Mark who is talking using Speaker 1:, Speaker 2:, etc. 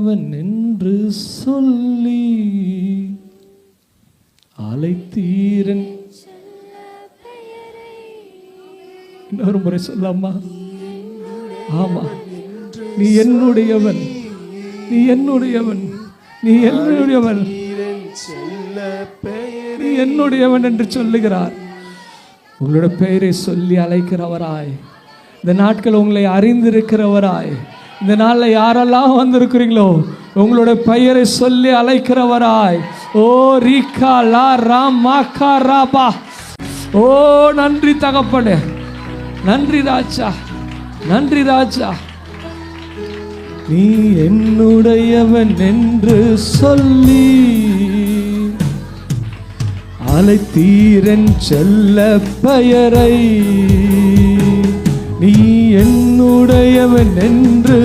Speaker 1: என்னுடையவன் என்று சொல்லி அழைத்தீரன். இன்னொரு முறை சொல்லாமா? ஆமா, நீ என்னுடையவன், நீ என்னுடையவன், நீ என்னுடையவன், நீ என்னுடையவன் என்று சொல்லுகிறார். உங்களோட பெயரை சொல்லி அழைக்கிறவராய், இந்த நாட்கள் உங்களை அறிந்திருக்கிறவராய், இந்த நாளில் யாரெல்லாம் வந்திருக்கிறீங்களோ உங்களோட பெயரை சொல்லி அழைக்கிறவராய். ஓ ரீகா லா ராம் மாக்கா ராபா. ஓ நன்றி தகப்பனே, நன்றி ராஜா, நன்றி ராஜா. நீ என்னுடையவன் என்று சொல்லி அழைத்தீரன் செல்ல பெயரை. நீ என்னுடையவன் என்று